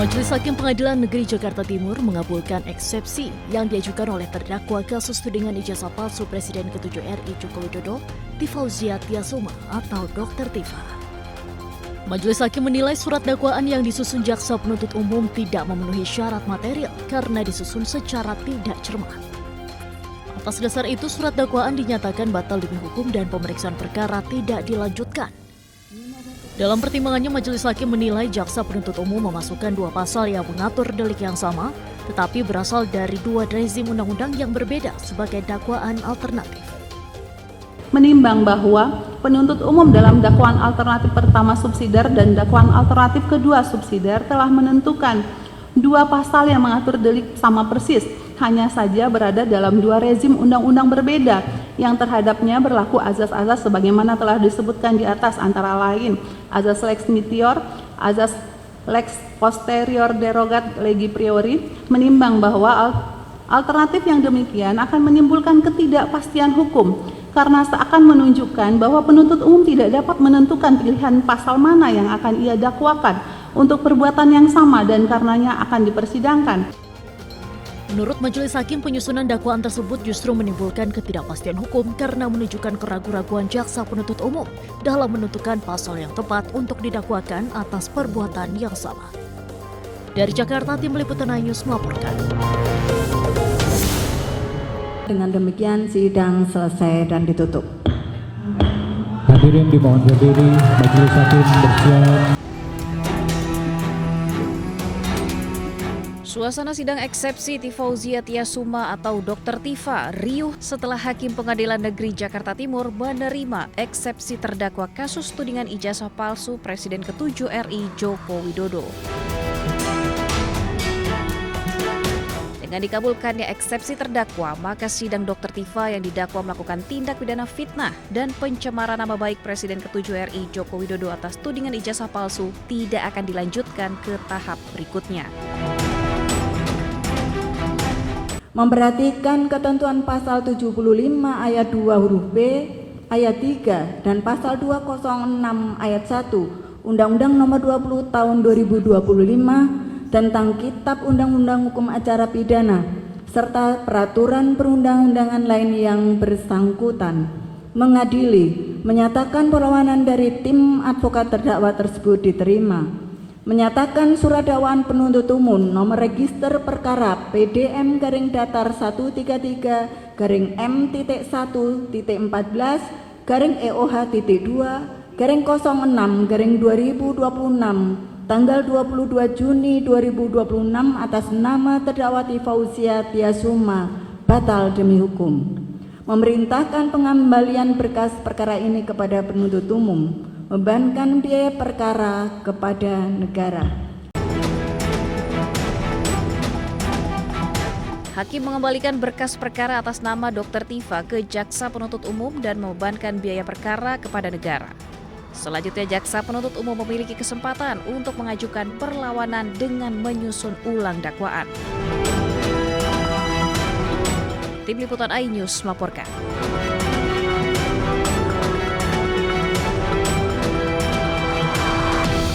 Majelis Hakim Pengadilan Negeri Jakarta Timur mengabulkan eksepsi yang diajukan oleh terdakwa kasus tudingan ijazah palsu Presiden ke-7 RI Joko Widodo, Tifauzia Tiasuma atau Dr. Tifa. Majelis Hakim menilai surat dakwaan yang disusun jaksa penuntut umum tidak memenuhi syarat material karena disusun secara tidak cermat. Atas dasar itu, surat dakwaan dinyatakan batal demi hukum dan pemeriksaan perkara tidak dilanjutkan. Dalam pertimbangannya, Majelis Hakim menilai jaksa penuntut umum memasukkan dua pasal yang mengatur delik yang sama, tetapi berasal dari dua rezim undang-undang yang berbeda sebagai dakwaan alternatif. Menimbang bahwa penuntut umum dalam dakwaan alternatif pertama subsidiar dan dakwaan alternatif kedua subsidiar telah menentukan dua pasal yang mengatur delik sama persis, hanya saja berada dalam dua rezim undang-undang berbeda yang terhadapnya berlaku azas-azas sebagaimana telah disebutkan di atas, antara lain azas lex meteor, azas lex posterior derogat legi priori. Menimbang bahwa alternatif yang demikian akan menimbulkan ketidakpastian hukum karena seakan menunjukkan bahwa penuntut umum tidak dapat menentukan pilihan pasal mana yang akan ia dakwakan untuk perbuatan yang sama dan karenanya akan dipersidangkan. Menurut Majelis Hakim, penyusunan dakwaan tersebut justru menimbulkan ketidakpastian hukum karena menunjukkan keraguan-raguan jaksa penuntut umum dalam menentukan pasal yang tepat untuk didakwakan atas perbuatan yang sama. Dari Jakarta, Tim Liputan iNews melaporkan. Dengan demikian, sidang selesai dan ditutup. Hadirin dimohon berdiri, Majelis Hakim bersiap. Suasana sidang eksepsi Tifauzia Tiasuma atau Dr. Tifa riuh setelah Hakim Pengadilan Negeri Jakarta Timur menerima eksepsi terdakwa kasus tudingan ijazah palsu Presiden ke-7 RI Joko Widodo. Dengan dikabulkannya eksepsi terdakwa, maka sidang Dr. Tifa yang didakwa melakukan tindak pidana fitnah dan pencemaran nama baik Presiden ke-7 RI Joko Widodo atas tudingan ijazah palsu tidak akan dilanjutkan ke tahap berikutnya. Memperhatikan ketentuan pasal 75 ayat 2 huruf B, ayat 3, dan pasal 206 ayat 1 Undang-Undang Nomor 20 Tahun 2025 tentang Kitab Undang-Undang Hukum Acara Pidana serta peraturan perundang-undangan lain yang bersangkutan, mengadili, menyatakan perlawanan dari tim advokat terdakwa tersebut diterima, menyatakan surat dakwaan penuntut umum nomor register perkara PDM-14-13-M-1-2-06-2026 tanggal 22 Juni 2026 atas nama terdakwa Tifauzia Tiasuma batal demi hukum. Memerintahkan pengembalian berkas perkara ini kepada penuntut umum, membebankan biaya perkara kepada negara. Hakim mengembalikan berkas perkara atas nama Dr. Tifa ke jaksa penuntut umum dan membebankan biaya perkara kepada negara. Selanjutnya, jaksa penuntut umum memiliki kesempatan untuk mengajukan perlawanan dengan menyusun ulang dakwaan. Tim Liputan iNews melaporkan.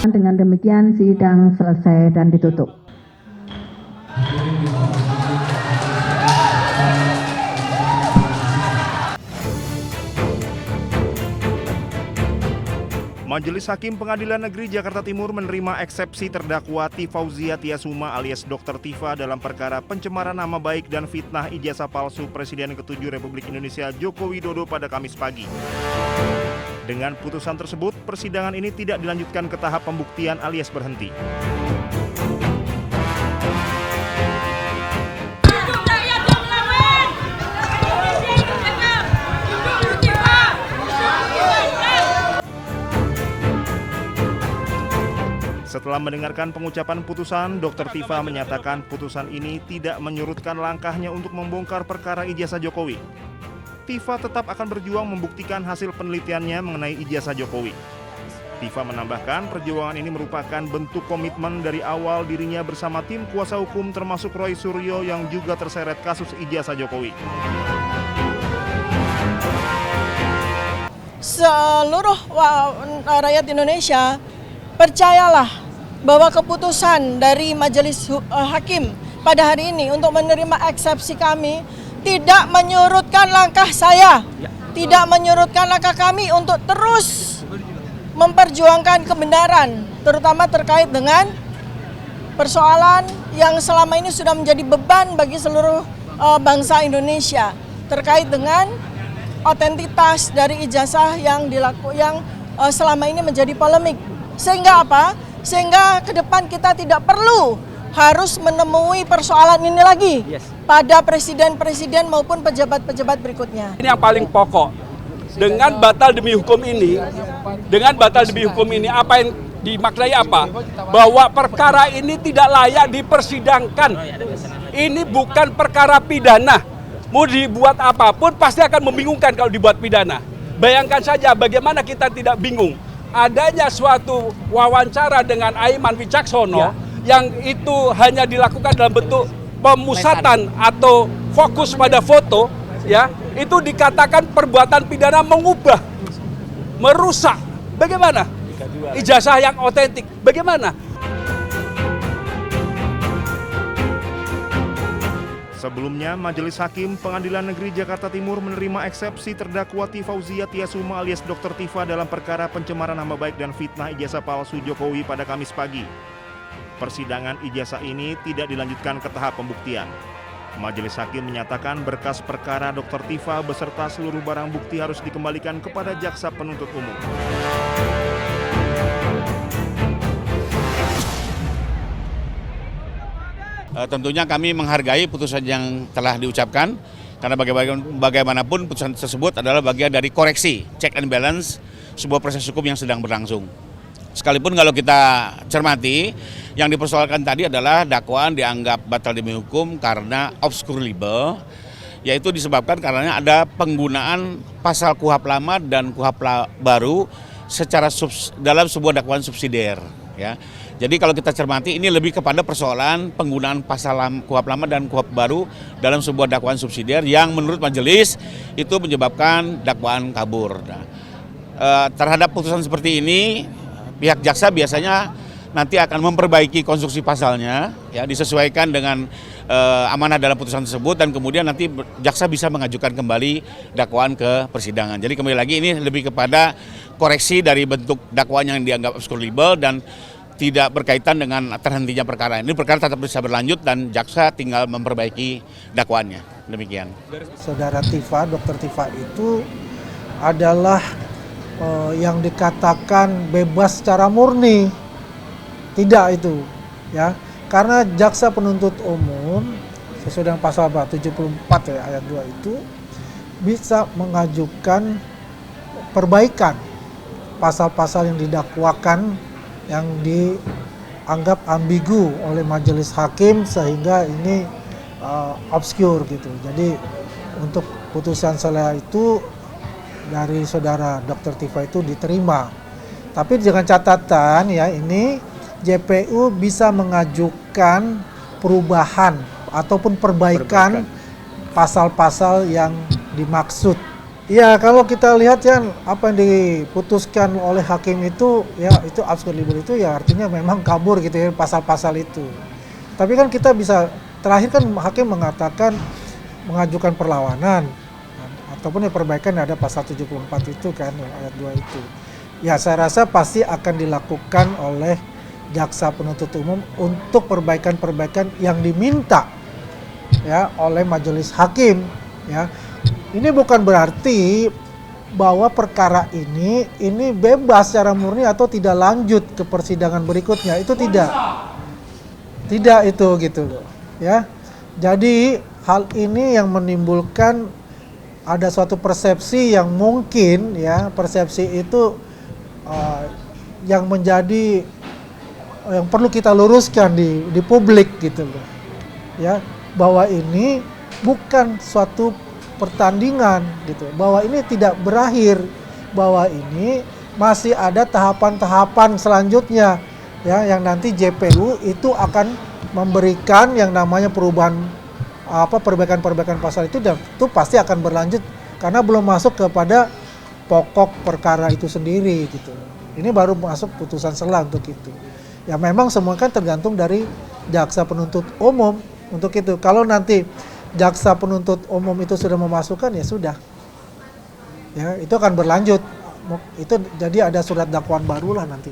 Dengan demikian, sidang selesai dan ditutup. Majelis Hakim Pengadilan Negeri Jakarta Timur menerima eksepsi terdakwa Tifauzia Tiasuma alias Dr. Tifa dalam perkara pencemaran nama baik dan fitnah ijazah palsu Presiden ke-7 Republik Indonesia Joko Widodo pada Kamis pagi. Dengan putusan tersebut, persidangan ini tidak dilanjutkan ke tahap pembuktian alias berhenti. Setelah mendengarkan pengucapan putusan, Dr. Tifa menyatakan putusan ini tidak menyurutkan langkahnya untuk membongkar perkara ijazah Jokowi. Tifa tetap akan berjuang membuktikan hasil penelitiannya mengenai ijazah Jokowi. Tifa menambahkan perjuangan ini merupakan bentuk komitmen dari awal dirinya bersama tim kuasa hukum termasuk Roy Suryo yang juga terseret kasus ijazah Jokowi. Seluruh rakyat Indonesia, percayalah bahwa keputusan dari Majelis Hakim pada hari ini untuk menerima eksepsi kami tidak menyurutkan langkah saya, tidak menyurutkan langkah kami untuk terus memperjuangkan kebenaran, terutama terkait dengan persoalan yang selama ini sudah menjadi beban bagi seluruh bangsa Indonesia terkait dengan otentitas dari ijazah yang selama ini menjadi polemik. Sehingga apa? Sehingga ke depan kita tidak perlu harus menemui persoalan ini lagi pada presiden-presiden maupun pejabat-pejabat berikutnya. Ini yang paling pokok. Dengan batal demi hukum ini, apa yang dimaknai apa? Bahwa perkara ini tidak layak dipersidangkan. Ini bukan perkara pidana. Mau dibuat apapun pasti akan membingungkan kalau dibuat pidana. Bayangkan saja bagaimana kita tidak bingung. Adanya suatu wawancara dengan Aiman Wicaksono yang itu hanya dilakukan dalam bentuk pemusatan atau fokus pada foto, itu dikatakan perbuatan pidana mengubah, merusak. Bagaimana? Ijazah yang otentik. Bagaimana? Sebelumnya, Majelis Hakim Pengadilan Negeri Jakarta Timur menerima eksepsi terdakwa Tifauzia Tiasuma alias Dr. Tifa dalam perkara pencemaran nama baik dan fitnah ijazah palsu Jokowi pada Kamis pagi. Persidangan ijazah ini tidak dilanjutkan ke tahap pembuktian. Majelis Hakim menyatakan berkas perkara Dr. Tifa beserta seluruh barang bukti harus dikembalikan kepada jaksa penuntut umum. Tentunya kami menghargai putusan yang telah diucapkan karena bagaimanapun putusan tersebut adalah bagian dari koreksi, check and balance sebuah proses hukum yang sedang berlangsung. Sekalipun kalau kita cermati, yang dipersoalkan tadi adalah dakwaan dianggap batal demi hukum karena obscure libel, yaitu disebabkan karena ada penggunaan pasal KUHP lama dan KUHP baru secara dalam sebuah dakwaan subsidiar. Ya. Jadi kalau kita cermati ini lebih kepada persoalan penggunaan pasal KUHP lama dan KUHP baru dalam sebuah dakwaan subsidiar yang menurut majelis itu menyebabkan dakwaan kabur. Nah, terhadap putusan seperti ini, pihak jaksa biasanya nanti akan memperbaiki konstruksi pasalnya, ya, disesuaikan dengan amanah dalam putusan tersebut dan kemudian nanti jaksa bisa mengajukan kembali dakwaan ke persidangan. Jadi kembali lagi ini lebih kepada koreksi dari bentuk dakwaan yang dianggap obscure libel dan tidak berkaitan dengan terhentinya perkara. Ini perkara tetap bisa berlanjut dan jaksa tinggal memperbaiki dakwaannya. Demikian. Saudara Tifa, Dr. Tifa itu adalah yang dikatakan bebas secara murni. Tidak itu, ya. Karena jaksa penuntut umum sesuai dengan pasal 74 ayat 2 itu bisa mengajukan perbaikan pasal-pasal yang didakwakan yang dianggap ambigu oleh majelis hakim sehingga ini obscure gitu. Jadi untuk putusan setelah itu dari saudara Dr. Tifa itu diterima. Tapi dengan catatan ya ini JPU bisa mengajukan perubahan ataupun perbaikan pasal-pasal yang dimaksud. Ya kalau kita lihat ya apa yang diputuskan oleh hakim itu ya itu obscure libel itu ya artinya memang kabur gitu ya pasal-pasal itu. Tapi kan kita bisa terakhir kan hakim mengatakan mengajukan perlawanan ataupun ya perbaikan ada pasal 74 itu kan ayat 2 itu. Ya saya rasa pasti akan dilakukan oleh jaksa penuntut umum untuk perbaikan-perbaikan yang diminta ya oleh majelis hakim ya. Ini bukan berarti bahwa perkara ini bebas secara murni atau tidak lanjut ke persidangan berikutnya. Itu tidak. Tidak itu gitu loh, ya. Jadi hal ini yang menimbulkan ada suatu persepsi yang mungkin ya, persepsi itu yang menjadi yang perlu kita luruskan di publik gitu loh. Ya, bahwa ini bukan suatu pertandingan gitu, bahwa ini tidak berakhir, bahwa ini masih ada tahapan-tahapan selanjutnya ya yang nanti JPU itu akan memberikan yang namanya perubahan perbaikan-perbaikan pasal itu dan itu pasti akan berlanjut karena belum masuk kepada pokok perkara itu sendiri gitu. Ini baru masuk putusan selah untuk itu. Ya memang semua kan tergantung dari jaksa penuntut umum untuk itu. Kalau nanti jaksa penuntut umum itu sudah memasukkan, ya sudah. Ya, itu akan berlanjut. Itu jadi ada surat dakwaan baru lah nanti.